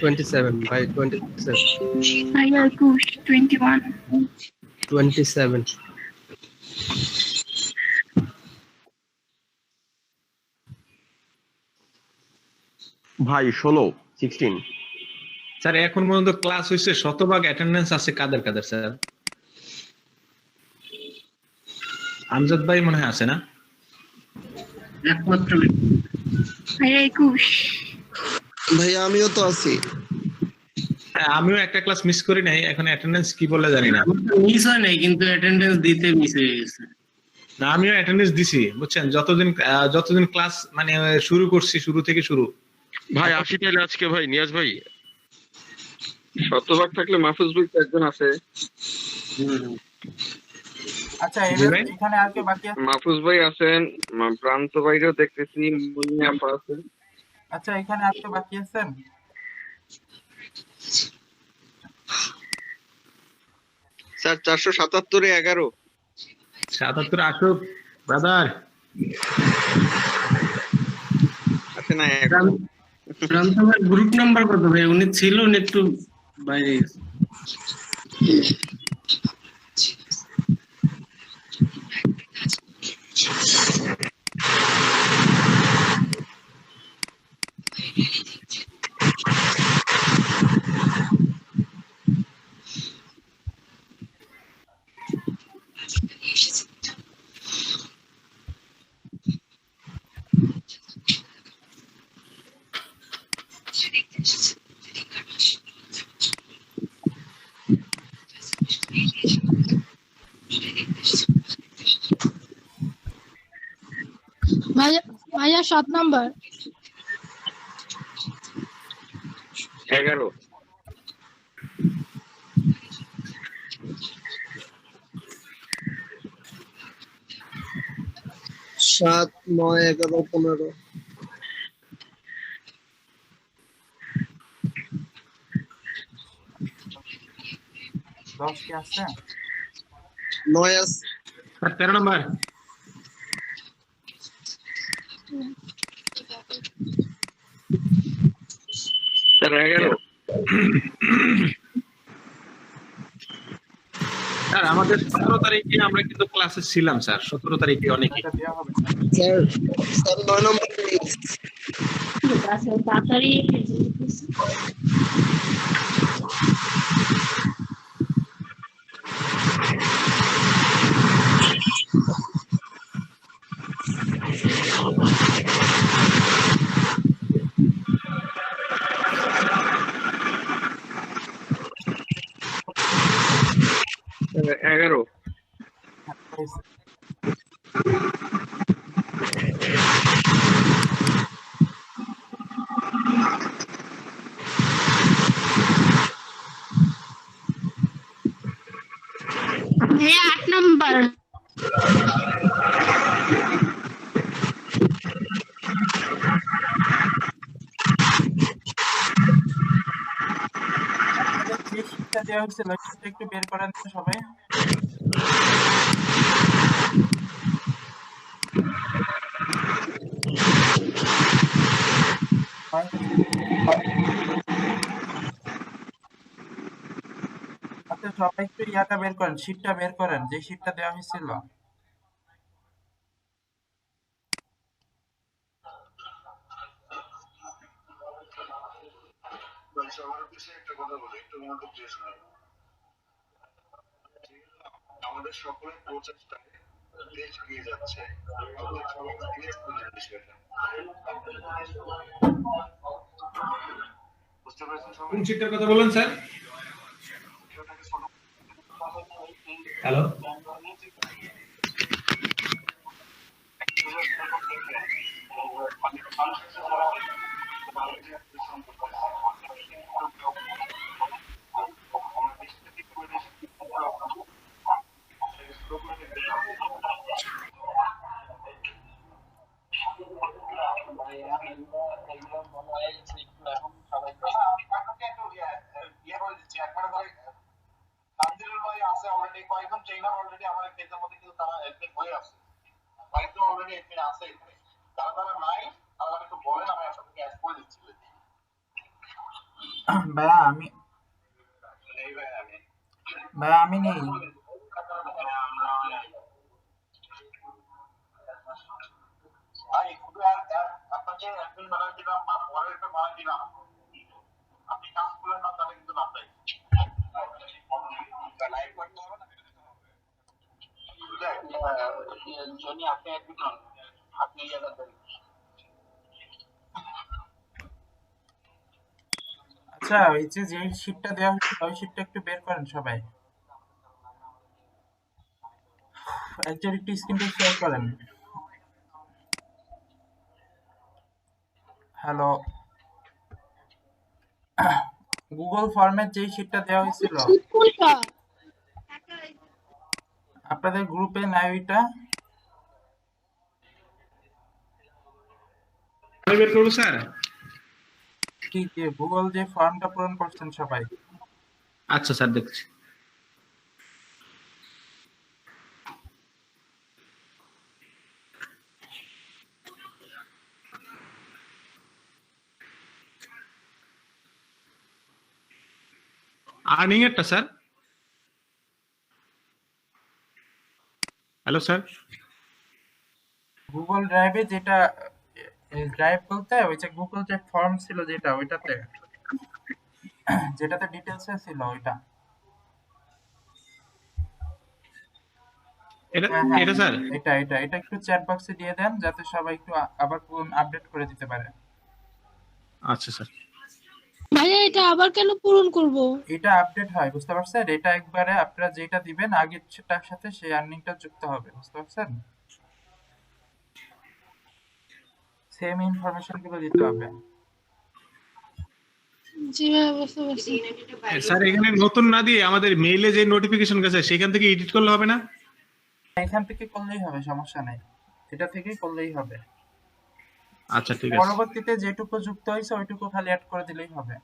27 by 27. ভাইয়া 21 27. ভাই 16 sir এখন পর্যন্ত ক্লাস হইছে শতভাগ অ্যাটেন্ডেন্স আছে কাদের কাদের স্যার? আমজাদ ভাই মনে হয় আছে না? একমাত্র ভাইয়া 21 ভাইয়া আমিও তো আছি। হ্যাঁ, আমিও একটা ক্লাস মিস করি নাই, এখন অ্যাটেন্ডেন্স কি বলে জানি না। মিস হয় নাই, কিন্তু অ্যাটেন্ডেন্স দিতে মিস হয়ে গেছে। না, আমিও অ্যাটেন্ডেন্স দিছি বুঝছেন, যতদিন ক্লাস মানে শুরু করছি, শুরু থেকে শুরু। ভাই 80 তাইলে আজকে ভাই নিয়াজ ভাই শতভাগ থাকলে মাহফুজ ভাই তো একজন আছে। আচ্ছা এবার এখানে আর কে বাকি আছে? মাহফুজ ভাই আছেন, প্রান্ত ভাইও দেখতেছি, মুন্নি আপা আছেন। আচ্ছা এখানে আর কে বাকি আছেন? স্যার 477 এ 11 77 আসুক ব্রাদার। আছে না? প্রান্ত ভাই গ্রুপ নাম্বার কত ভাই? উনি ছিল, উনি একটু বাইরে গেছে। ভাইয়া 7 নাম্বার। 11 7 9 11 15 10 কে আছে? 9 আছে। 13 নাম্বার। স্যার 11 স্যার আমাদের 17 তারিখে আমরা কিন্তু ক্লাসে ছিলাম স্যার, 17 তারিখে অনেকে। এটা দেওয়া হবে। Sir sir 9 number please. আচ্ছা তাড়াতাড়ি স্যার 11 ভাইয়া 8 নাম্বার যে শিক্ষা দেওয়া হয়েছিল সেটা একটু বের করেন তো সবাই। আচ্ছা সবাই একটু ইয়াটা বের করেন, শীটটা বের করেন, যে শীটটা দেওয়া হয়েছিল। আমাদের সকলের প্রচেষ্টায় দেশ এগিয়ে যাচ্ছে। আমাদের সবাই সিরিয়াস করে বিষয়টা। বুঝতে পেরেছেন সবাই? কোন শীটটার কথা বলেন স্যার? হ্যালো কয়েকজন ট্রেনার অলরেডি আমাদের আগে এখানে আছে এখানে যারা যারা নাই তারা একটু বলেন আমি আপনাদেরকে অ্যাড করে দিচ্ছি ভাইয়া আমি নেই ভাই আমি ভাইয়া আমি নেই ভাই শুধু আপনাকে অ্যাডমিন বানাই দিলাম বা পরের একটা বানাই দিলাম আপনি কাজ করলেন না তাহলে কিন্তু লাভ নাই লাইভ করতে হবে না জনি আপনি অ্যাডমিন হন আপনি ইয়াদা দেন আচ্ছা ওই যে শীটটা দেওয়া হয়েছিল ওই শীটটা একটু বের করেন সবাই একজন একটু স্ক্রিনটা শেয়ার করেন হ্যালো গুগল ফর্মের যে শীটটা দেওয়া হয়েছিল আপনাদের গ্রুপে নাই ওইটা আমি বের করবো স্যার। ঠিক যে গুগল যে ফর্মটা পূরণ করছেন সবাই আচ্ছা স্যার দেখছি। আর্নিং এরটা স্যার। Hello sir. গুগল ড্রাইভে যেটা ড্রাইভ বলতে ওই যে গুগল যে ফর্ম ছিল যেটা ওইটাতে যেটাতে ডিটেইলস ছিল ওইটা এটা এটা স্যার। এটা এটা এটা একটু চ্যাট বক্সে দিয়ে দেন যাতে সবাই একটু আবার আপডেট করে দিতে পারে। আচ্ছা স্যার। ভাইয়া এটা আবার কেন পূরণ করব? এটা আপডেট হয় বুঝতে পারছেন? এটা একবারে আপনারা যেটা দিবেন আগের সেটার সাথে সেই আর্নিংটা যুক্ত হবে বুঝতে পারছেন? সেম ইনফরমেশন গুলো দিতে হবে। জি ভাইয়া বুঝতে পারছি। স্যার এখানে নতুন না দিয়ে আমাদের মেইলে যে নোটিফিকেশন গেছে সেখান থেকে এডিট করলে হবে না? এখান থেকে করলেই হবে সমস্যা নাই। এটা থেকেই করলেই হবে। আচ্ছা ঠিক আছে। পরবর্তীতে যেটুকু যুক্ত হয়েছে ওইটুকু খালি অ্যাড করে দিলেই হবে।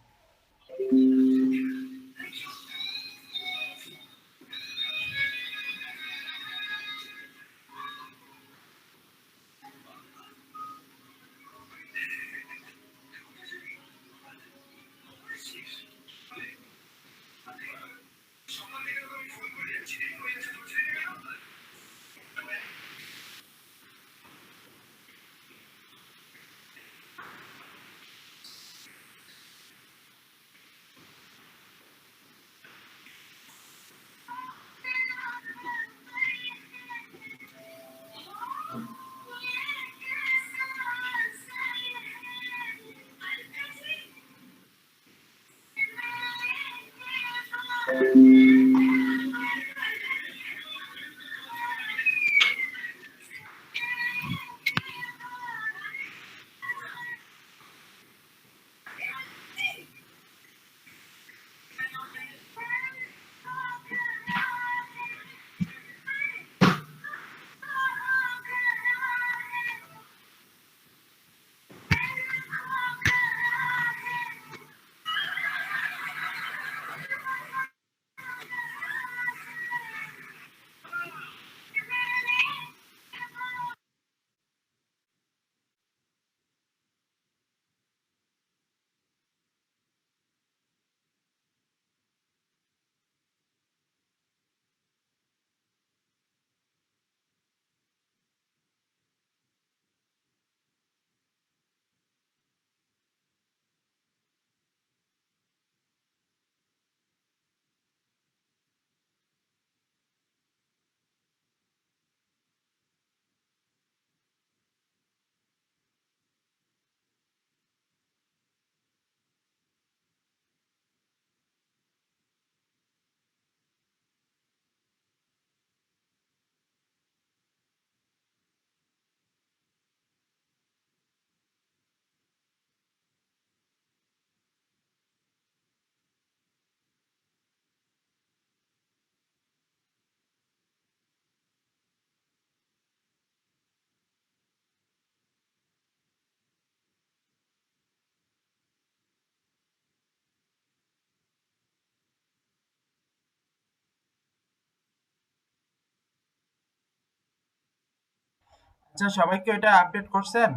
আচ্ছা সবাই কি এটা আপডেট করছেন?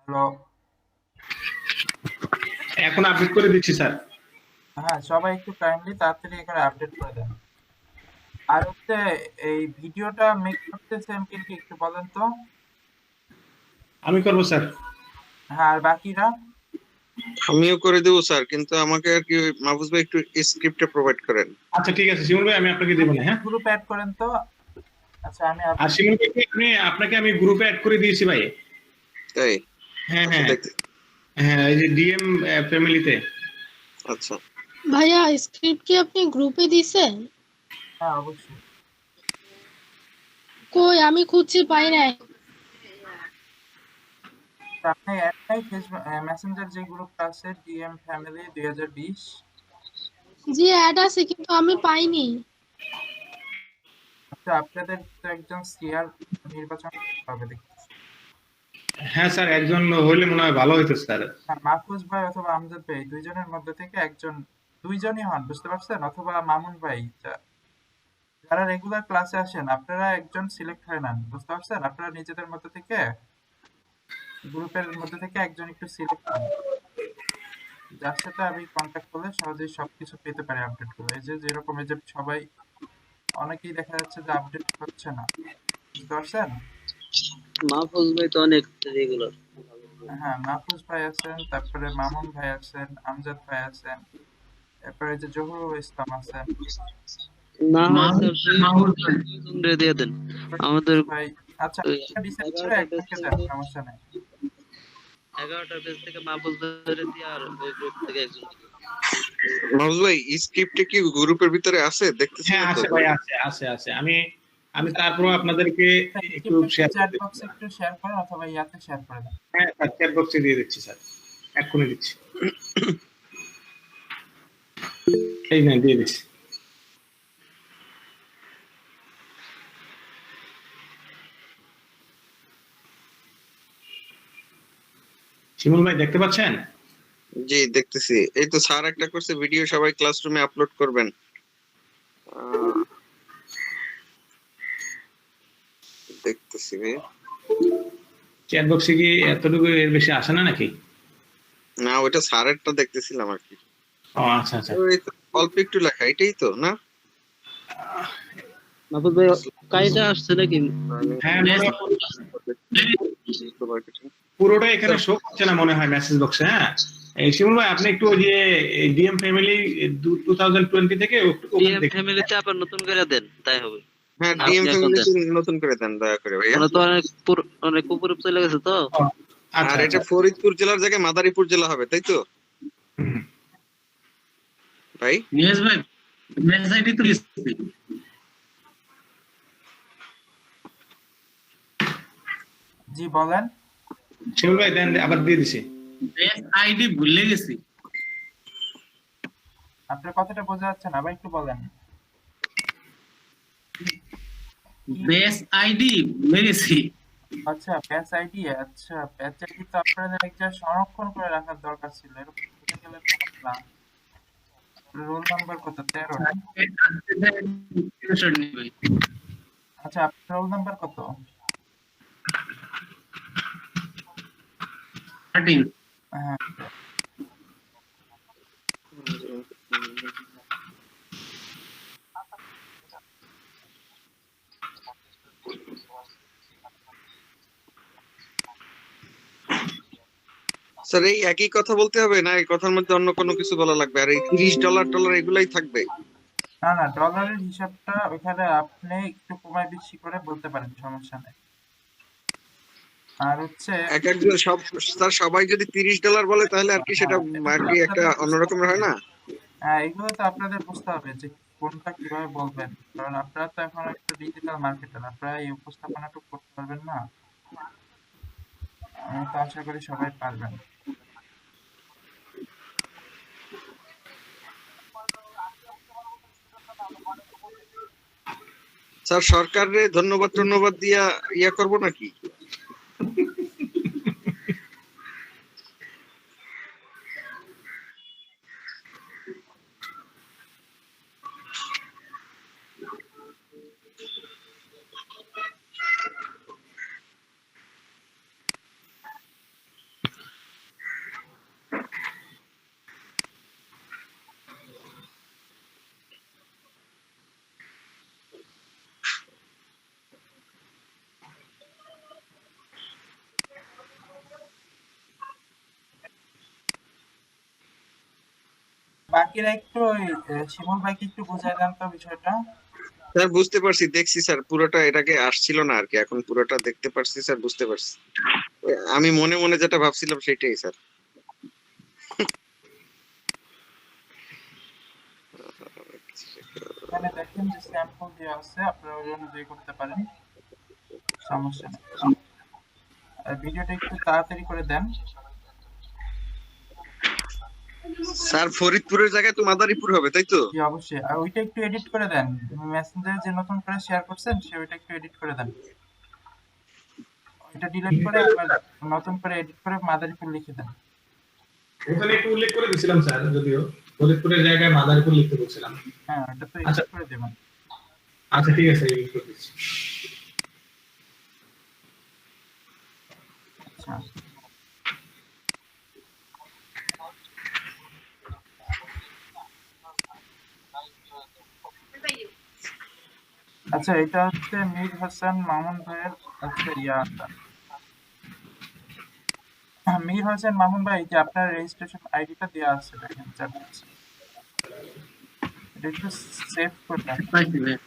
হ্যালো, এখন আপডেট করে দিচ্ছি স্যার। হ্যাঁ সবাই একটু কাইন্ডলি তাড়াতাড়ি করে আপডেট করে দেন। আর হচ্ছে এই ভিডিওটা মেক করতেছেন কি একটু বলেন তো। আমি করবো স্যার। হ্যাঁ আর বাকিরা? আমিও করে দেবো স্যার, কিন্তু আমাকে আর কি মাহফুজ ভাই একটু স্ক্রিপ্টটা প্রোভাইড করেন। আচ্ছা ঠিক আছে শিমুল ভাই, আমি আপনাকে দেবো না। হ্যাঁ, গ্রুপ অ্যাড করেন তো। আচ্ছা আমি আর শিমুল ভাই আপনাকে আমি গ্রুপে অ্যাড করে দিয়েছি ভাই। তাই? হ্যাঁ হ্যাঁ হ্যাঁ, এই যে ডিএম ফ্যামিলিতে। আচ্ছা ভাইয়া স্ক্রিপ্ট কি আপনি গ্রুপে দিছেন? হ্যাঁ অবশ্যই। কই আমি খুঁজছি পাই নাই। আপনি অ্যাড নাই ফেসবুক মেসেঞ্জার যে গ্রুপটা আছে ডিএম ফ্যামিলি 2020? জি অ্যাড আছে কিন্তু আমি পাইনি। আচ্ছা আপনাদের তো একজন সিআর নির্বাচন করতে হবে দেখতেছি। হ্যাঁ স্যার, একজন হইলে মনে হয় ভালো হইতো স্যার। মাহফুজ ভাই অথবা আমজাদ ভাই দুইজনের মধ্যে থেকে একজন, দুইজনই হন বুঝতে পারছেন, অথবা মামুন ভাই, যারা রেগুলার ক্লাসে আসেন আপনারা একজন সিলেক্ট হয়ে নেন বুঝতে পারছেন। আপনারা নিজেদের মধ্যে থেকে গ্রুপের মধ্যে থেকে একজন একটু সিলেক্ট হন, যার সাথে আমি কন্ট্যাক্ট করলে সহজেই সবকিছু পেতে পারি আপডেট গুলো। এই যে যেরকম এই যে সবাই অনেকেই দেখা যাচ্ছে যে আপডেট হচ্ছে না বুঝতে পারছেন। মাহফুজ ভাই তো অনেক রেগুলার। হ্যাঁ মাহফুজ ভাই আছেন, তারপরে মামুন ভাই আছেন, আমজাদ ভাই আছেন, তারপরে যে জহুরুল ইসলাম আছেন। না দিয়ে দেন আমাদের ভাই আচ্ছা ডিসাইড করে একটাকে দেন, সমস্যা নাই। 11টা পেজ থেকে মাহফুজ ধরে দিয়ে আর ওই গ্রুপ থেকে একজন। মাহফুজ ভাই স্ক্রিপ্টে কি গ্রুপের ভিতরে আছে দেখতেছি? হ্যাঁ আছে ভাই, আছে আছে আছে। আমি তারপর আপনাদেরকে একটু শেয়ার চ্যাট বক্সে একটু শেয়ার করেন অথবা ইয়াতে শেয়ার করে দেন। হ্যাঁ স্যার, চ্যাট বক্সে দিয়ে দিচ্ছি স্যার, এক্ষুনি দিচ্ছি। এই না দিয়ে দিচ্ছি। শিমুল ভাই দেখতে পাচ্ছেন? জি দেখতেছি। এই তো স্যার একটা করছে ভিডিও, সবাই ক্লাসরুমে আপলোড করবেন। দেখতেছি ভাই। চ্যাট বক্সে কি এতটুকু এর বেশি আসে না নাকি? না ওটা স্যারেরটা দেখতেছিলাম আর কি। ও আচ্ছা আচ্ছা। ওই তো অল্প একটু লেখা, এটাই তো না? মাহফুজ ভাই কাইটা আসছে নাকি? হ্যাঁ পুরোটা এখানে শো করছে না মনে হয় মেসেজ বক্সে। হ্যাঁ এই শিমুল ভাই আপনি একটু ওই যে ডিএম ফ্যামিলি 2020 থেকে ডিএম ফ্যামিলিতে আবার নতুন করে দেন, তাই হবে। হ্যাঁ ডিএম ফ্যামিলিতে নতুন করে দেন দয়া করে ভাইয়া। ওরা তো অনেক উপরে চলে গেছে তো। আর এটা ফরিদপুর জেলার জায়গায় মাদারীপুর জেলা হবে, তাই তো ভাই? নিয়াজ ভাই মেসেজ আইডি তো লিখছি। জি বলেন। শিমুল ভাই দেন, আবার দিয়ে দিছি। বেস আইডি ভুলে গেছি। আপনার কথাটা বোঝা যাচ্ছে না, আবার একটু বলেন। বেস আইডি ভুলে গেছি। আচ্ছা ব্যাচ আইডি, আচ্ছা ব্যাচ আইডি তো আপনাদের এক জায়গায় সংরক্ষণ করে রাখার দরকার ছিল, এরকম ভুলে গেলে তো হবে না। রোল নাম্বার কত? 13 না? আচ্ছা আপনার রোল নাম্বার কত? 13। হ্যাঁ স্যার এই একই কথা বলতে হবে না এই কথার মধ্যে অন্য কোনো কিছু বলা লাগবে? আর এই $30 এগুলাই থাকবে? না না, ডলারের হিসাবটা ওখানে আপনি একটু কমায় বেশি করে বলতে পারেন, সমস্যা নেই। আর হচ্ছে এক একজন স্যার সবাই যদি $30 বলে তাহলে আর কি সেটা আর কি একটা অন্যরকম হয় না? হ্যাঁ এগুলো তো আপনাদের বুঝতে হবে যে কোনটা কিভাবে বলবেন, কারণ আপনারা তো এখন একটা ডিজিটাল মার্কেটার, আপনারা এই উপস্থাপনাটুকু করতে পারবেন না। আমি তো আশা করি সবাই পারবেন। স্যার সরকারে ধন্যবাদ দিয়া ইয়া করবো নাকি? বাকিরা একটু ওই শিমুল ভাইকে একটু বুঝাই দেন তো বিষয়টা। স্যার বুঝতে পারছি, দেখছি স্যার, পুরোটা এটাকে আসছিল না আর কি, এখন পুরোটা দেখতে পারছি স্যার, বুঝতে পারছি। আমি মনে মনে যেটা ভাবছিলাম সেটাই স্যার। এখানে দেখেন যে স্যাম্পল দেওয়া আছে, আপনারা ওই অনুযায়ী করতে পারেন, সমস্যা নেই। আর ভিডিওটা একটু তাড়াতাড়ি করে দেন। স্যার ফরিদপুরের জায়গায় তো মাদারীপুর হবে, তাই তো? জি অবশ্যই। আর ওইটা একটু এডিট করে দেন, মেসেঞ্জারে যে নতুন করে শেয়ার করছেন সে ওইটা একটু এডিট করে দেন। ওইটা ডিলিট করে আবার নতুন করে এডিট করে মাদারীপুর লিখে দেন। ওখানে একটু উল্লেখ করে দিছিলাম স্যার, যদিও ফরিদপুরের জায়গায় মাদারীপুর লিখতে বলছিলাম। হ্যাঁ ওটা তো আচ্ছা। এডিট করে দেবেন। আচ্ছা ঠিক আছে, ইউজ করে দিচ্ছি। আচ্ছা আচ্ছা, এটা হচ্ছে মীর হাসান মামুন ভাইয়ের হচ্ছে মীর হোসেন মামুন ভাই, যে আপনার রেজিস্ট্রেশন আইডিটা দেওয়া আছে দেখেন চ্যাট বক্সে, এটা একটু সেভ করে দেন। পাইছি ভাই।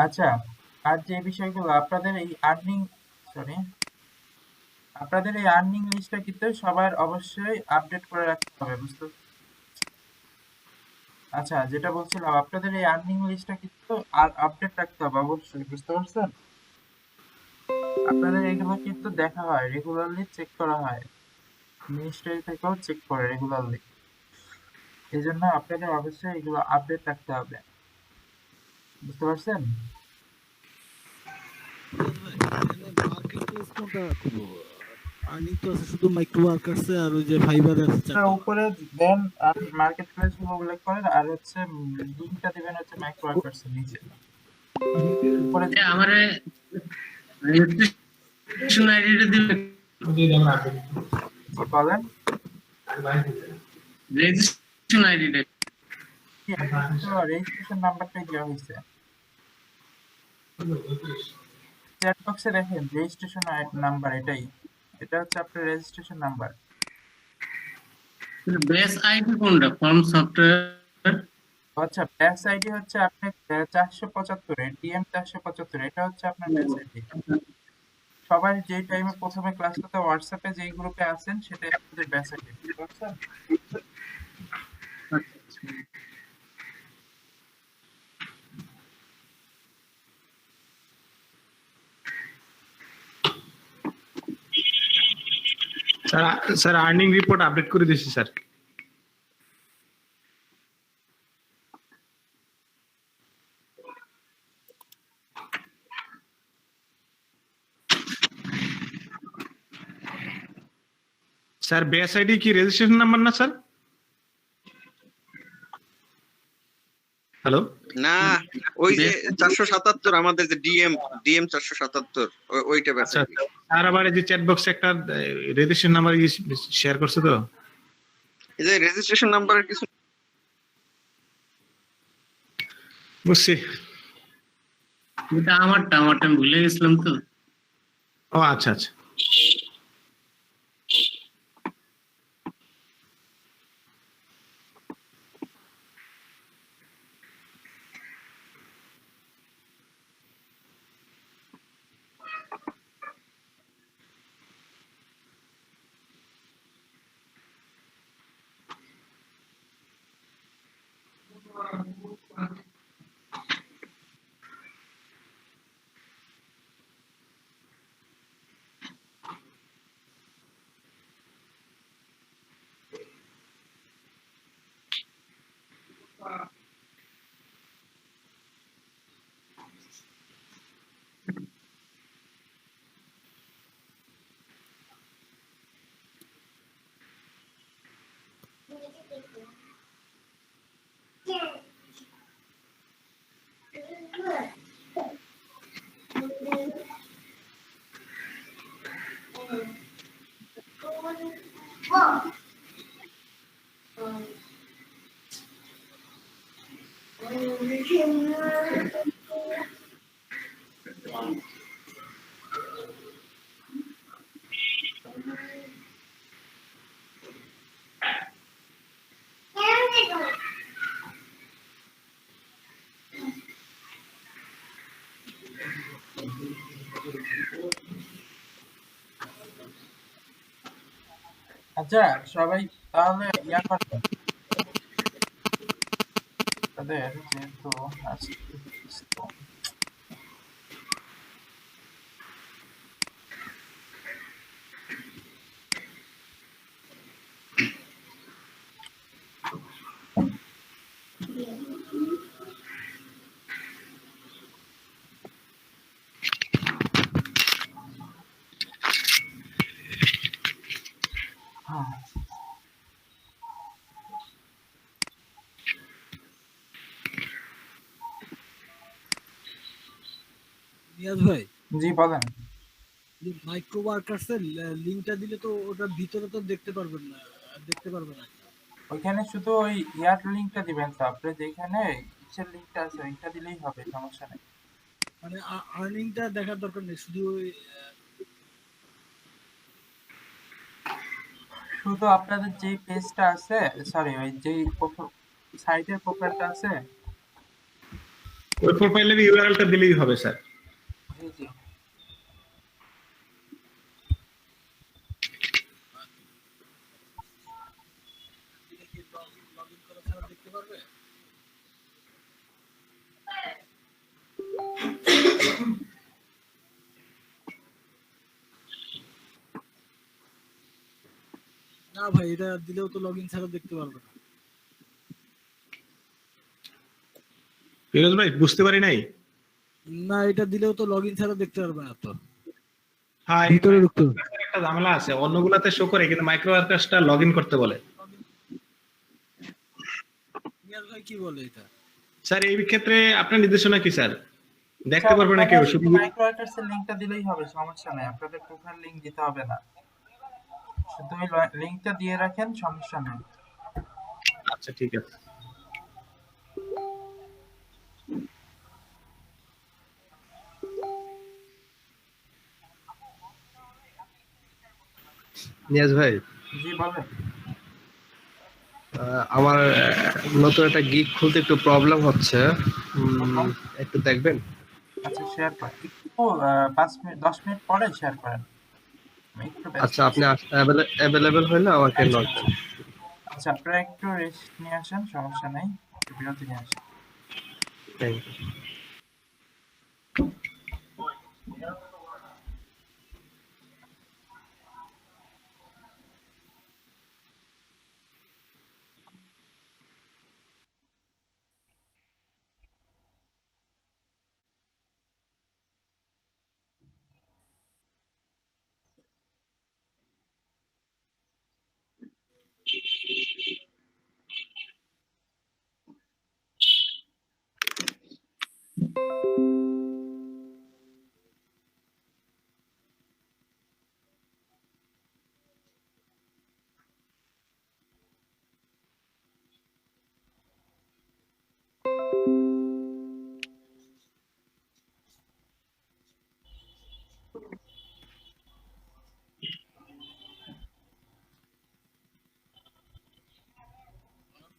আচ্ছা, আর যে বিষয়গুলো আপনাদের এই আর্নিং লিস্টটা কিন্তু সবার অবশ্যই আপডেট করে রাখতে হবে, বুঝতে? আচ্ছা, যেটা বলছিলাম, আপনাদের এই আর্নিং লিস্টটা কিন্তু আর আপডেট রাখতে হবে অবশ্যই, বুঝতে পারছেন? আপনাদের এগুলো কিন্তু দেখা হয়, রেগুলারলি চেক করা হয়, মিনিস্ট্রি থেকেও চেক করে রেগুলারলি। এই জন্য আপনাদের অবশ্যই এগুলো আপডেট রাখতে হবে, বুঝতে পারছেন? উপরে দেন মার্কেট প্লেস উল্লেখ করেন, আর হচ্ছে লিংকটা দিবেন হচ্ছে মাইক্রো ওয়ার্কার্স এর নিচে। উপরে আমারে রেজিস্ট্রেশন আইডিটা দিবেন। বলেন রেজিস্ট্রেশন আইডিটা রেজিস্ট্রেশন নাম্বারটাই দেওয়া হয়েছে চ্যাট বক্সে, দেখেন রেজিস্ট্রেশন নাম্বার এটাই, এটা হচ্ছে আপনার রেজিস্ট্রেশন নাম্বার। বেস আইডি কোনটা? Form software. আচ্ছা, ব্যাস আইডি হচ্ছে আপনার 475 ডিএম 475, এটা হচ্ছে আপনার ব্যাস আইডি। সবাই যে টাইমে প্রথমে ক্লাস করতে হোয়াটসঅ্যাপে যেই গ্রুপে আছেন সেটাই আপনাদের ব্যাস আইডি, বুঝতে পারছেন? স্যার আর্নিং রিপোর্ট আপডেট করে দিয়েছি স্যার। স্যার বেস আইডি কি রেজিস্ট্রেশন নাম্বার না স্যার? হ্যালো, না, ওই যে 477 আমাদের যে ডিএম 477, ওইটা ব্যাস আচ্ছা স্যার, আবার এই যে চ্যাট বক্সে একটা রেজিস্ট্রেশন নাম্বার শেয়ার করছে, তো এই যে রেজিস্ট্রেশন নাম্বারের কিছু বুঝছি। এটা আমারটা আমি ভুলে গেছিলাম তো। ও আচ্ছা আচ্ছা। আচ্ছা সবাই তাহলে ইয়া করবে তাদের যেহেতু আজকে হ্যাঁ নিয়াজ ভাই, জি বলেন। মাইক্রো ওয়ার্কার্সের লিংকটা দিলে তো ওটার ভিতরে তো দেখতে পারবে না। ওইখানে শুধু ওই ইয়ার লিংকটা দিবেন, তো আপনি যেখানে ইসের লিংকটা আছে ওইটা দিলেই হবে, সমস্যা নেই। মানে আর্নিংটা দেখার দরকার নেই, শুধু ওই শুধু আপনাদের যে পেজটা আছে, সরি ওই যে সাইটের প্রোফাইলটা আছে ওই প্রোফাইলের ইউআরএলটা দিলেই হবে স্যার। জি জি লগইন করা ছাড়া দেখতে পারবে। না ভাই, এটা দিলেও তো লগইন ছাড়া দেখতে পারবে না। ফিরোজ ভাই বুঝতে পারি নাই। না, এটা দিলেও তো লগইন ছাড়া দেখতে পারবে না তো। হ্যাঁ, ভিতরে ঢুকতে হবে। একটা ঝামেলা আছে, অন্যগুলাতে শো করে কিন্তু মাইক্রো ওয়ার্কার্সটা লগইন করতে বলে। নিয়াজ ভাই কি বলে এটা? স্যার এই ক্ষেত্রে আপনার নির্দেশনা কি স্যার? দেখতে পারবে না কেউ, শুধু মাইক্রো ওয়ার্কার্সের লিংকটা দিলেই হবে, সমস্যা নেই। আপনাদের প্রোফাইল লিংক দিতে হবে না, শুধু ওই লিংকটা দিয়ে রাখেন, সমস্যা নেই। আচ্ছা ঠিক আছে। নিয়াজ ভাই, জি বলেন। আমার নতুন একটা গিগ খুলতে একটু প্রবলেম হচ্ছে, একটু দেখবেন? আচ্ছা শেয়ার করেন একটু, 5 মিনিট 10 মিনিট পরে শেয়ার করেন। একটু ব্যস্ত আচ্ছা, আপনি আছি। অ্যাভেলেবেল হলে আমাকে নক করুন। আচ্ছা আপনারা একটু রেস্ট নিয়ে আসেন, সমস্যা নেই, একটু বিরতি নিয়ে আসেন। Thank you.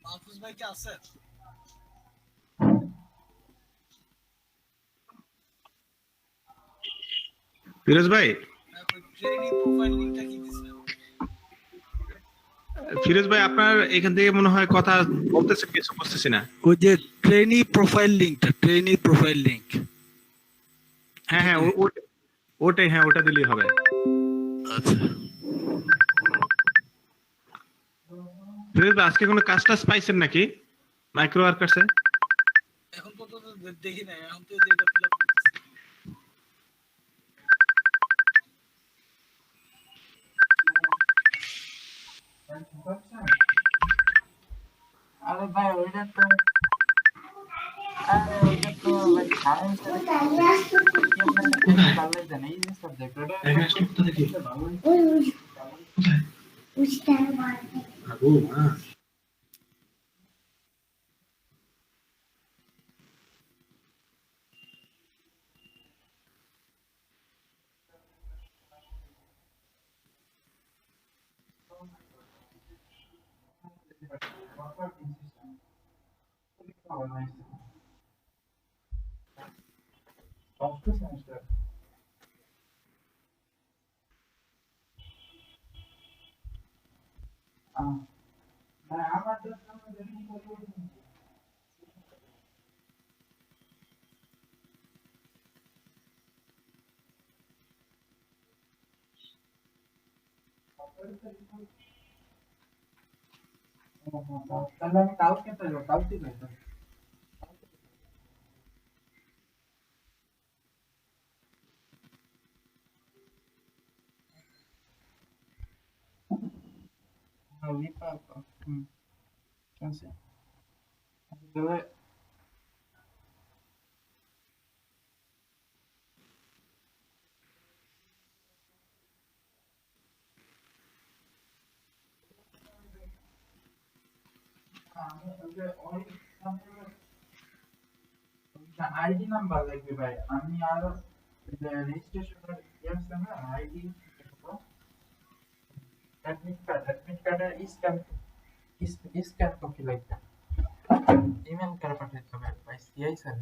মাহফুজ ভাই কি আছে? ফিরোজ ভাই, ট্রেনিং প্রোফাইল লিংকটা কি দিছে? ফিরোজ ভাই আপনার এখান থেকে মনে হয় কথা বলতেছে, কিছু বুঝতেছি না। ওই যে ট্রেনি প্রোফাইল লিংক। হ্যাঁ হ্যাঁ, ওটাই, হ্যাঁ ওটা দিলেই হবে। আচ্ছা, ফিরোজ ভাই আজকে কোনো কাজ টাজ পাইছেন নাকি মাইক্রো ওয়ার্কার্সে? এখন পর্যন্ত দেখি নাই, এখন তো যেটা ফিল আপ করতেছি। আরে ভাই ওইটা তো ভাই সায়েন্স পারলে দেন, এই যে সাবজেক্ট ওটা ষষ্ঠ সেমিস্টার মানে আমার জাস্ট আমরা যেদিন করবো তাহলে আমি কালকে পাইবো কালকে পাইবো Cansé. Debe... আইডি নাম্বার লাগবে ভাই আমি আর রেজিস্ট্রেশনের আছে না আইডি অ্যাডমিট কার্ডের স্ক্যান কপি লাগবে ইমেল করে পাঠাতে হবে ভাই সিআই স্যার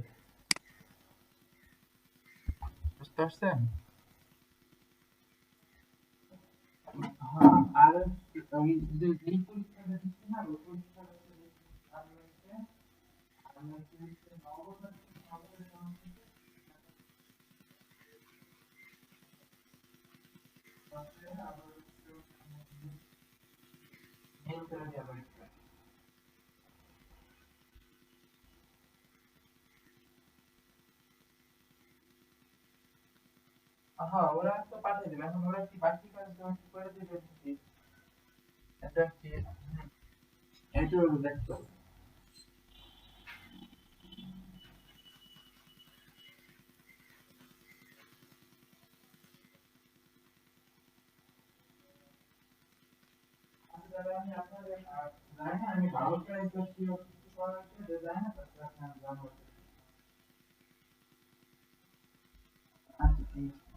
বুঝতে পারছেন হ্যাঁ আর ওই যে এই পরীক্ষাটা দিচ্ছি না ওই পরীক্ষাটা হ্যাঁ ওরা তো পাঠিয়ে দেবে এখন ওরা কি বাকি কাজ করে দেবে এটা কি এইটা দেখতে হবে আমি আপনাদের জানি না আমি ভালো করে করছি কিছু করার আছে জানি না তারপর আপনার জানবো আচ্ছা ঠিক আছে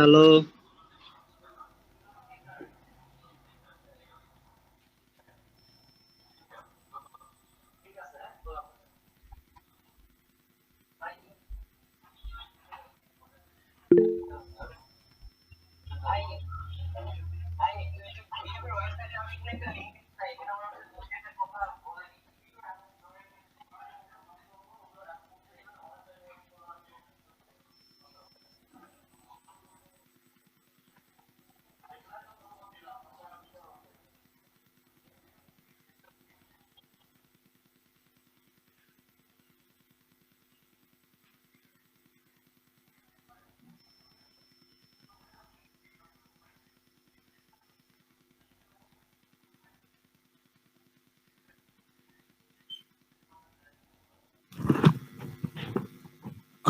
হ্যালো,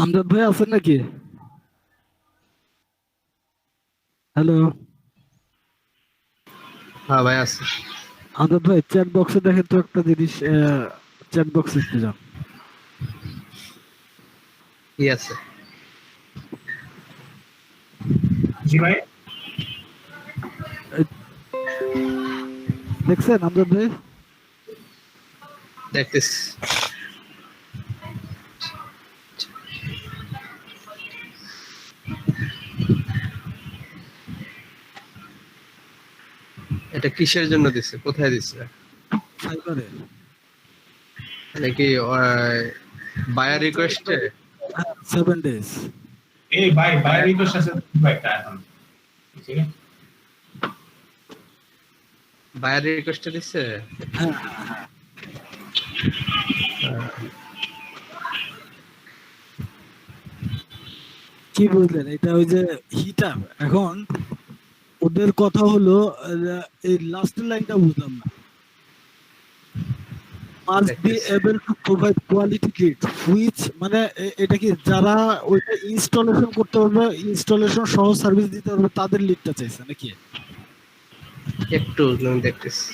আমজাদ ভাই আছেন নাকি? হ্যালো হ্যাঁ ভাই আছে। আমজাদ ভাই, চ্যাট বক্সে দেখেন তো একটা জিনিস, চ্যাট বক্সে একটু যান। কি আছে? জি ভাই, দেখছেন আমজাদ ভাই? দেখতেছি। এটা কিসের জন্য দিছে, কোথায় দিছে? ফাইবারে। নাকি বায়ার রিকোয়েস্টে? 7 days। এই ভাই বাইরে রিকোয়েস্ট আছে একটা এখন, ঠিক আছে? বায়ার রিকোয়েস্টে দিছে। হ্যাঁ, কি বুঝলেন? এটা ওই যে হিটার। এখন ওদের কথা হলো, এই লাস্টের লাইনটা বুঝলাম না। must be able to provide quality leads, which মানে এটা কি যারা ওইটা ইনস্টলেশন করতে পারবে, ইনস্টলেশন সহ সার্ভিস দিতে পারবে, তাদের লিডটা চাইছে নাকি? একটু আমি দেখতেছি।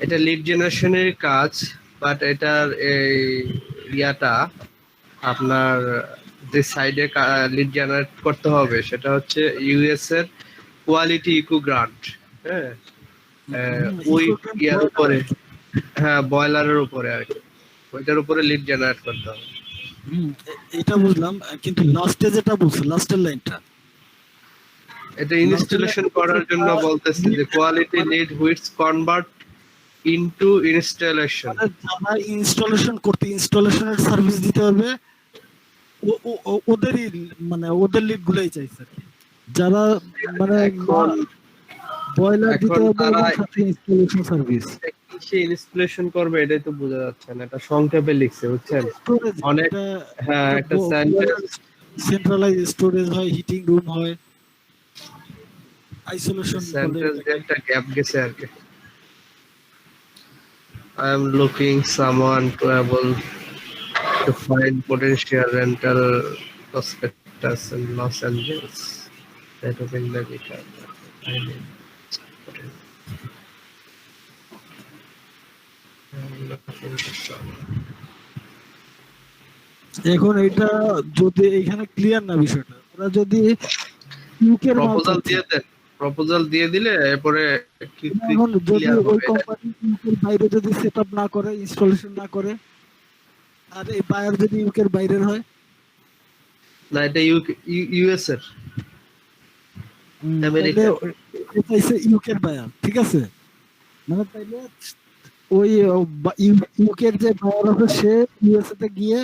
এটা লিড জেনারেশনের কাজ, বাট এটার এই ইয়াটা আপনার যে সাইডে লিড জেনারেট করতে হবে সেটা হচ্ছে ইউএস এর কোয়ালিটি ইকো গ্রান্ট। হ্যাঁ, ওই ইয়ার উপরে, হ্যাঁ বয়লারের উপরে আর কি, ওইটার উপরে লিড জেনারেট করতে হবে। এটা বুঝলাম, কিন্তু লাস্টে যেটা বলছে, লাস্টের লাইনটা, এটা ইনস্টলেশন করার জন্য বলতেছে যে quality lead which convert into installation. যারা ইনস্টলেশন করতে, ইনস্টলেশনের সার্ভিস দিতে পারবে, ওদেরই মানে ওদের লিড গুলাই চাইছে আর কি। যারা মানে বয়লার দিতে পারবে এবং সাথে ইনস্টলেশন সার্ভিস। কিসে ইনস্টলেশন করবে এটাই তো বোঝা যাচ্ছে না, এটা সংক্ষেপে লিখছে বুঝছেন অনেক। হ্যাঁ, একটা সেন্ট্রালাইজ স্টোরেজ হয়, হিটিং রুম হয়, আইসোলেশন। সেন্টেন্সে একটা গ্যাপ গেছে আর কি। I am looking someone to able to find potential rental prospectus in Los Angeles. That open the guitar. I mean, এখন এটা যদি এখানে ক্লিয়ার না বিষয়টা, ওরা যদি ইউকের প্রপোজাল দিয়ে দেন, প্রপোজাল দিয়ে দিলে এরপরে এখন যদি ওই কোম্পানি ইউকের বাইরে যদি সেটআপ না করে, ইনস্টলেশন না করে, আর এই বায়ার যদি ইউকের বাইরের হয়, না এটা ইউএস এর, আমেরিকা, এটা হচ্ছে ইউকের বায়ার, ঠিক আছে? মানে তাইলে ওই ইউকের যে বায়ার হবে সে ইউএসএ তে গিয়ে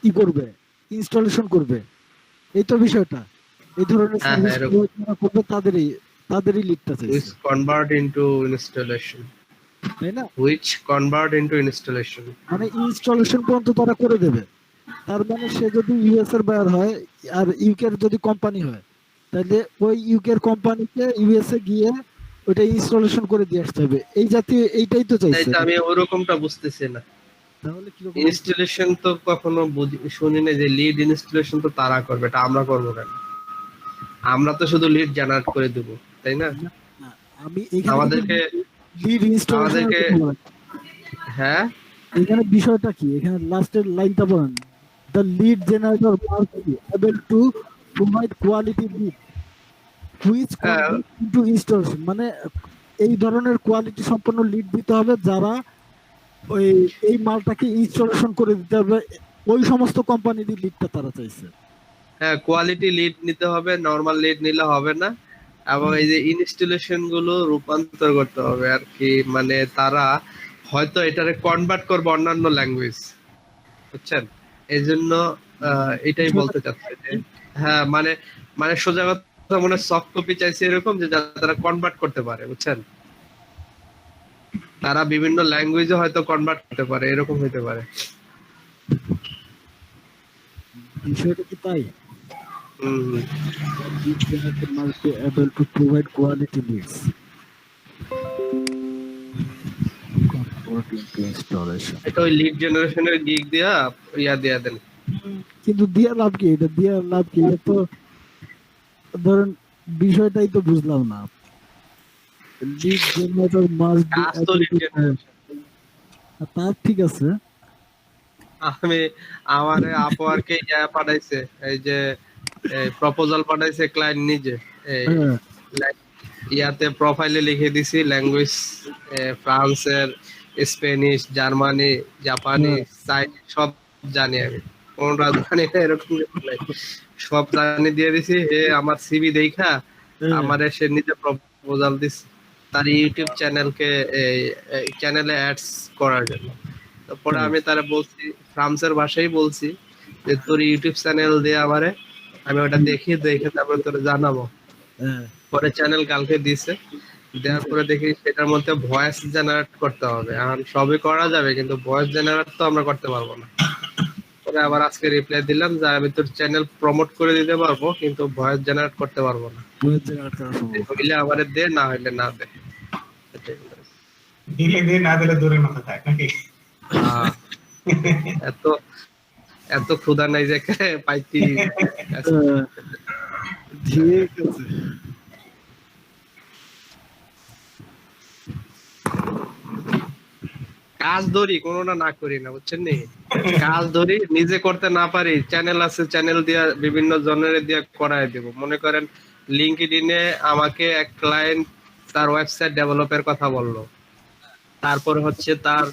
ই করবে, ইনস্টলেশন করবে। এই তো বিষয়টা। এই ধরনের সার্ভিস করবে, তাদেরই লিডটা চাইছে। which convert into installation, তাই না? which convert into installation, মানে ইনস্টলেশন পর্যন্ত তারা করে দেবে। তার মানে সে যদি ইউএস এর বায়ার হয় আর ইউকের যদি কোম্পানি হয়, তাহলে ওই ইউকের কোম্পানিকে ইউএসএ গিয়ে ওটা ইনস্টলেশন করে দিয়ে আসতে হবে, এই জাতীয় এইটাই তো তাই চাইছে। তো আমি ওরকমটা বুঝতেছি না। তাহলে কিরকম ইনস্টলেশন তো কখনো শুনি না যে লিড ইনস্টলেশন তো তারা করবে, এটা আমরা করবো কেন? আমরা তো শুধু লিড জেনারেট করে দেব, তাই না? আমি এখানে আমাদেরকে লিড ইনস্টলেশন আমাদেরকে হ্যাঁ এখানে বিষয়টা কি, এখানে লাস্টের লাইনটা বলেন, the lead generator must be able to provide quality lead which to installation, মানে এই ধরনের কোয়ালিটি সম্পন্ন লিড দিতে হবে যারা ওই এই মালটাকে ইনস্টলেশন করে দিতে হবে, ওই সমস্ত কোম্পানির লিডটা তারা চাইছে। হ্যাঁ, কোয়ালিটি লিড নিতে হবে, নরমাল লিড নিলে হবে না। এবং এই যে ইনস্টলেশন গুলো রূপান্তর করতে হবে আর কি, মানে তারা হয়তো এটারে কনভার্ট করবে অন্যান্য ল্যাঙ্গুয়েজ, বুঝছেন? এই জন্য এটাই বলতে চাচ্ছে যে হ্যাঁ, মানে মানে সোজা কথা মনে সফট কপি চাইছে এরকম যে যারা কনভার্ট করতে পারে, বুঝছেন? তারা বিভিন্ন ল্যাঙ্গুয়েজে হয়তো কনভার্ট করতে পারে, এরকম হতে পারে। বিষয়টা কি তাই? হুম, Lead generator must be able to provide quality leads. Convert into installation. এটা ওই লিড জেনারেশনের গিগ দিয়া দিয়া দেন। কিন্তু দিয়া লাভ কি, এটা দিয়া লাভ কি? এটা তো ধরেন বিষয়টাই তো বুঝলাম না। লিড জেনারেটর মাস্ট বি কাজ তো lead generation। তা ঠিক আছে। আমি আমারে আপওয়ার্কে পাঠাইছে, এই যে প্রপোজাল পাঠাইছে ক্লায়েন্ট নিজে, হ্যাঁ। ইয়াতে প্রোফাইলে লিখে দিছি ল্যাঙ্গুয়েজ ফ্রান্সের, স্পেনিশ, জার্মানি, জাপানি, চাইনিজ সব জানি আমি, কোনটা জানি না এরকম কিছু নাই। সব জানি দিয়ে দিছি। আমার সিভি দেখা আমারে সে নিজে প্রপোজাল দিছে তার ইউটিউব চ্যানেলে অ্যাডস করার জন্য। তারপরে আমি তারা বলছি, ফ্রান্সের ভাষায় বলছি যে তোর ইউটিউব চ্যানেল দিয়ে আমারে, আমি ওটা দেখে তারপরে তোর জানাবো। পরে চ্যানেল কালকে দিছে, দেওয়ার পরে দেখি সেটার মধ্যে ভয়েস জেনারেট করতে হবে। এখন সবই করা যাবে কিন্তু ভয়েস জেনারেট তো আমরা করতে পারবো না। পরে আবার আজকে রিপ্লাই দিলাম যে আমি তোর চ্যানেল প্রমোট করে দিতে পারবো কিন্তু ভয়েস জেনারেট করতে পারবো না। হইলে আমারে দে, না হইলে না দে। দিলে দে, না দিলে দূরের মাথা থাক নাকি? এত এত ক্ষুধা নাই যে পাইতি। ঠিক আছে। কাজ ধরি কোনোটা না করি না, বুঝছেন নি? কাজ ধরি নিজে করতে না পারি, চ্যানেল আছে, চ্যানেল দিয়া বিভিন্ন জনের দিয়া করায় দেব। মনে করেন লিঙ্কডইনে আমাকে এক ক্লায়েন্ট তার ওয়েবসাইট ডেভেলপের কথা বললো, তারপর হচ্ছে তার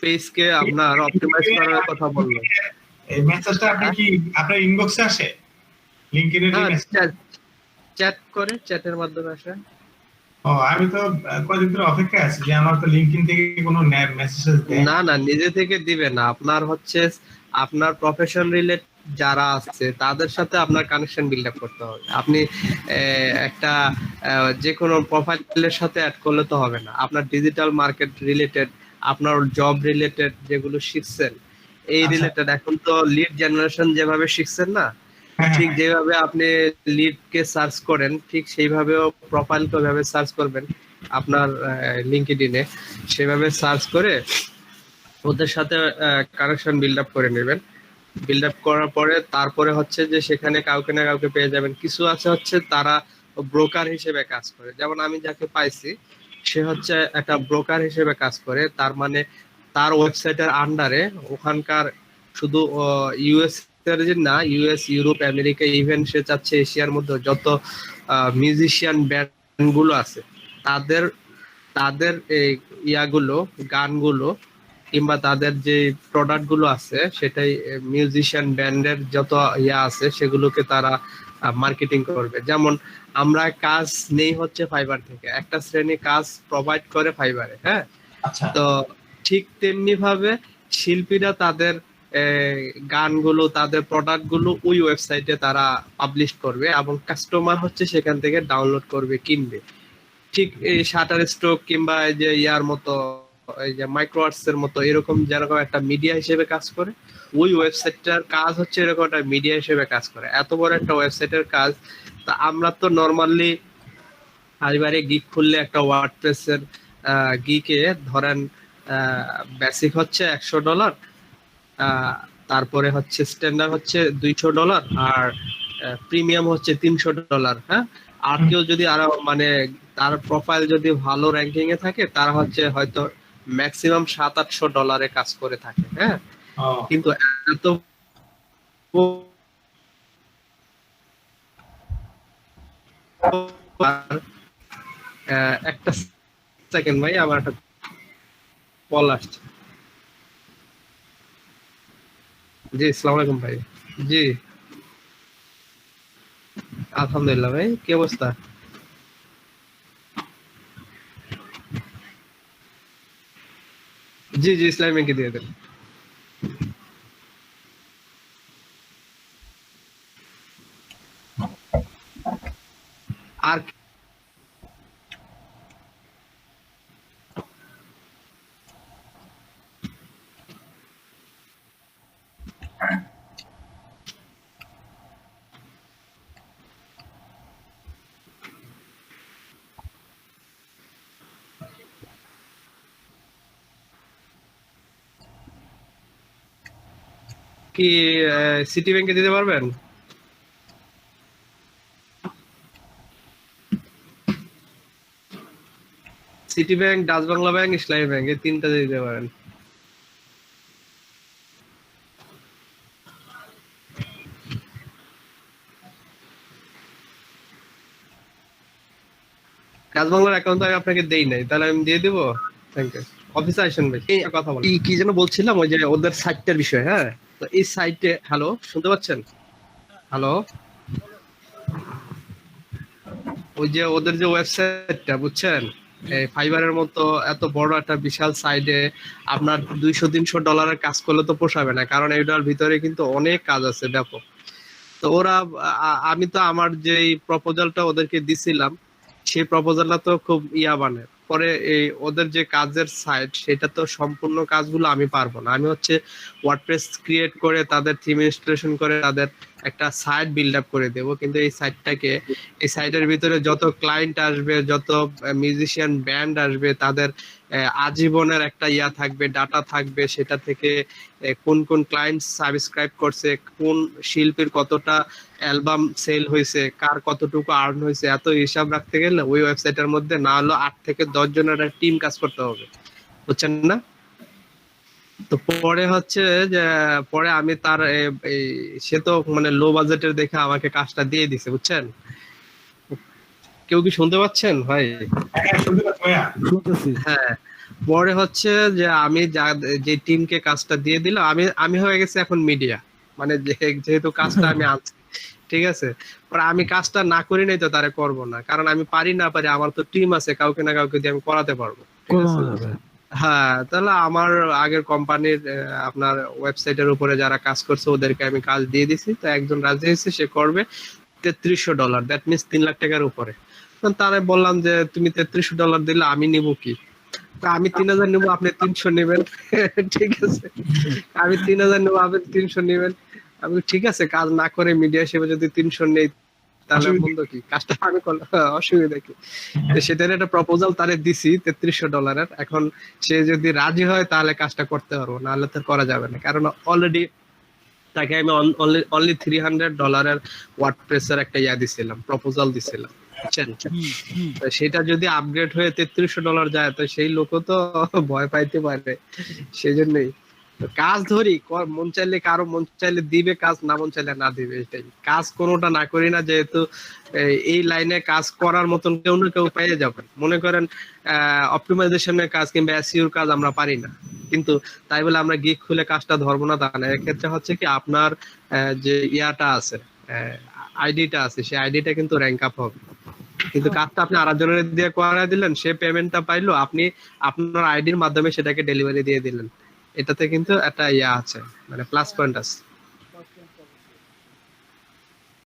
পেজকে আপনার অপটিমাইজ করার কথা বললো। এই মেসেজটা আপনি কি আপনার ইনবক্সে আসে? লিংকডইনে চ্যাট করে, চ্যাটের মাধ্যমে আসে। ও, আমি তো কয়েকদিন ধরে অপেক্ষায় আছি যে আমার তো লিংকডইন থেকে কোনো মেসেজ দেয় না না, নিজে থেকে দিবে না। আপনার হচ্ছে আপনার প্রফেশন রিলেট যারা আছে তাদের সাথে আপনার কানেকশন বিল্ড আপ করতে হবে। আপনি একটা যে কোনো প্রোফাইলের সাথে অ্যাড করলে তো হবে না। আপনার ডিজিটাল মার্কেট রিলেটেড, আপনার জব রিলেটেড যেগুলো শিখছেন এই রিলেটেড, এখন তো লিড জেনারেশন যেভাবে শিখছেন না, ঠিক যেভাবে আপনি লিডকে সার্চ করেন ঠিক সেইভাবেও প্রোফাইলকে ওইভাবে সার্চ করবেন আপনার লিঙ্কডইনে। সেভাবে সার্চ করে ওদের সাথে কানেকশন বিল্ড আপ করে নেবেন। বিল্ড আপ করার পরে তারপরে হচ্ছে যে সেখানে কাউকে না কাউকে পেয়ে যাবেন। কিছু আছে হচ্ছে তারা ব্রোকার হিসেবে কাজ করে, যেমন আমি যাকে পাইছি সে হচ্ছে একটা ব্রোকার হিসেবে কাজ করে। তার মানে তার ওয়েবসাইটের আন্ডারে ওখানকার শুধু ইউএস না, ইউএস, ইউরোপ, আমেরিকা, ইভেন সে চাচ্ছে এশিয়ার মধ্যে যত মিউজিশিয়ান ব্যান্ড গুলো আছে তাদের এই ইয়াগুলো, গানগুলো কিংবা তাদের যে প্রোডাক্ট গুলো আছে সেটাই মিউজিশিয়ান ব্যান্ডের যত ইয়া আছে সেগুলোকে তারা মার্কেটিং করবে। যেমন আমরা কাজ নেই হচ্ছে ফাইবার থেকে, একটা শ্রেণী কাজ প্রোভাইড করে ফাইবারে, হ্যাঁ। তো ঠিক তেমনি ভাবে শিল্পীরা তাদের গানগুলো, তাদের প্রোডাক্ট গুলো ওই ওয়েবসাইটে তারা পাবলিশ করবে এবং কাস্টমার হচ্ছে সেখান থেকে ডাউনলোড করবে, কিনবে। ঠিক এই শাটার স্টক কিংবা এই যে ইয়ার মতো এই যে মাইক্রোআর্টস এর মতো এরকম যেরকম একটা মিডিয়া হিসেবে কাজ করে, ওই ওয়েবসাইটটার কাজ হচ্ছে এরকম একটা মিডিয়া হিসেবে কাজ করে, এত বড় একটা ওয়েবসাইটের কাজ। তা আমরা তো নর্মালি পারিবারিক গিগ খুললে একটা ওয়ার্ডপ্রেসের গিগে ধরেন বেসিক হচ্ছে $100, তারপরে হচ্ছে স্ট্যান্ডার্ড হচ্ছে $200, আর প্রিমিয়াম হচ্ছে $300। হ্যাঁ, আর কেউ যদি আরো মানে তার প্রোফাইল যদি ভালো র্যাঙ্কিং এ থাকে, তারা হচ্ছে হয়তো ম্যাক্সিমাম $700-800 কাজ করে থাকে। হ্যাঁ, কিন্তু এত একটা সেকেন্ড ভাই, আমার একটা কল আসছে। জি, আসসালামু আলাইকুম ভাই। জি, আলহামদুলিল্লাহ ভাই, কি অবস্থা? জি জি, ইসলামী ব্যাংকে দিয়ে দেন। আর কি সিটি ব্যাংকে দিতে পারবেন? City bank, Dutch Bangla bank, ইসলামী ব্যাংক, এই তিনটা দিতে পারেন। ডাচ বাংলার অ্যাকাউন্ট আমি আপনাকে দেই নাই, তাহলে আমি দিয়ে দিব। Thank you. অফিসে আসেন ভাই। এই কথা বল, কি যেন বলছিলাম, ওই যে ওদের সাইটটার বিষয়। হ্যাঁ, তো এই সাইটে, হ্যালো শুনতে পাচ্ছেন? হ্যালো, ওই যে ওদের যে ওয়েবসাইটটা বুঝছেন, ফাইবারের মতো এত বড় একটা বিশাল সাইডে আপনার $200-300 কাজ করলে তো পোষাবে না, কারণ এটার ভিতরে কিন্তু অনেক কাজ আছে ব্যাপক। তো ওরা আমি তো আমার যে প্রপোজালটা ওদেরকে দিছিলাম, সেই প্রপোজালটা তো খুব বানে। পরে এই ওদের যে কাজের সাইট, সেটা তো সম্পূর্ণ কাজগুলো আমি পারবো না। আমি হচ্ছে ওয়ার্ডপ্রেস ক্রিয়েট করে তাদের থিম ইনস্টলেশন করে তাদের একটা সাইট বিল্ড আপ করে দেবো, কিন্তু এই সাইটটাকে, এই সাইটের ভিতরে যত ক্লায়েন্ট আসবে, যত মিউজিশিয়ান ব্যান্ড আসবে, তাদের আজীবনের একটা থাকবে, ডাটা থাকবে, সেটা থেকে কোন কোন ক্লায়েন্ট সাবস্ক্রাইব করছে, কোন শিল্পীর কতটা অ্যালবাম সেল হয়েছে, কার কতটুকু আর্ন হয়েছে, এত হিসাব রাখতে গেলে ওই ওয়েবসাইটের মধ্যে না হলো 8 থেকে 10 জনের একটা টিম কাজ করতে হবে, বুঝছেন না? তো পরে হচ্ছে যে পরে আমি তার সে তো মানে লো বাজেটের দেখে আমাকে কাজটা দিয়ে দিছে, বুঝছেন? কেউ কি শুনতে পাচ্ছেন ভাই? শুনতেছি। হ্যাঁ, পরে হচ্ছে যে আমি যে টিমকে কাজটা দিয়ে দিলাম, আমি হয়ে গেছে এখন মিডিয়া, মানে যেহেতু কাজটা আমি আনছি, ঠিক আছে? পরে আমি কাজটা না করি নাই তো তারে করব না, কারণ আমি পারি না পারি, আমার তো টিম আছে, কাউকে না কাউকে দিয়ে আমি করাতে পারবো, ঠিক আছে? হ্যাঁ, তাহলে আমার আগের কোম্পানির আপনার ওয়েবসাইটের উপরে যারা কাজ করছে ওদেরকে আমি কাজ দিয়ে দিছি, তো একজন রাজি হয়েছে, সে করবে $3300, দ্যাট মিনস $3 লাখ উপরে। তারে বললাম যে তুমি $3300 দিলে আমি নিব কি? আমি 3000 নেবো, আপনি 300 নেবেন। ঠিক আছে, আমি 3000 নেবো, আপনি 300 নেবেন। আমি ঠিক আছে, কাজ না করে মিডিয়া হিসেবে যদি 300 নেই, তাহলে বন্ধ কি? কাজটা আমি করলাম, অসুবিধা কি? সেটার একটা প্রপোজাল তারে দিছি $3300। এখন সে যদি রাজি হয় তাহলে কাজটা করতে পারবো, নাহলে তো করা যাবে না, কারণ অলরেডি তাকে আমি অনলি $300 ওয়ার্ডপ্রেসের একটা দিছিলাম, প্রপোজাল দিছিলাম, বুঝছেন? সেটা যদি আপগ্রেড হয়ে $3300 যায়, তো সেই লোকও তো ভয় পাইতে পারে। সেই জন্যই কাজ ধরি, মন চাইলে কারো মন চাইলে দিবে কাজ, না মন চাইলে না দিবে, এটাই কাজ। কোনোটা না করি না, যেহেতু এই লাইনে কাজ করার মতন কেউ না কেউ পেয়ে যাবেন। মনে করেন অপটিমাইজেশনের কাজ কিংবা এসইওর কাজ আমরা পারি না, কিন্তু তাই বলে আমরা গিগ খুলে কাজটা ধরবো না তা না। এক্ষেত্রে হচ্ছে কি, আপনার যে আছে, আইডিটা আছে, সেই আইডিটা কিন্তু র্যাঙ্ক আপ হবে, কিন্তু কাজটা আপনি আরেকজনের দিয়ে করায় দিলেন, সে পেমেন্টটা পাইলো, আপনি আপনার আইডির মাধ্যমে সেটাকে ডেলিভারি দিয়ে দিলেন। এটাতে কিন্তু একটা আছে, মানে প্লাস পয়েন্ট আছে।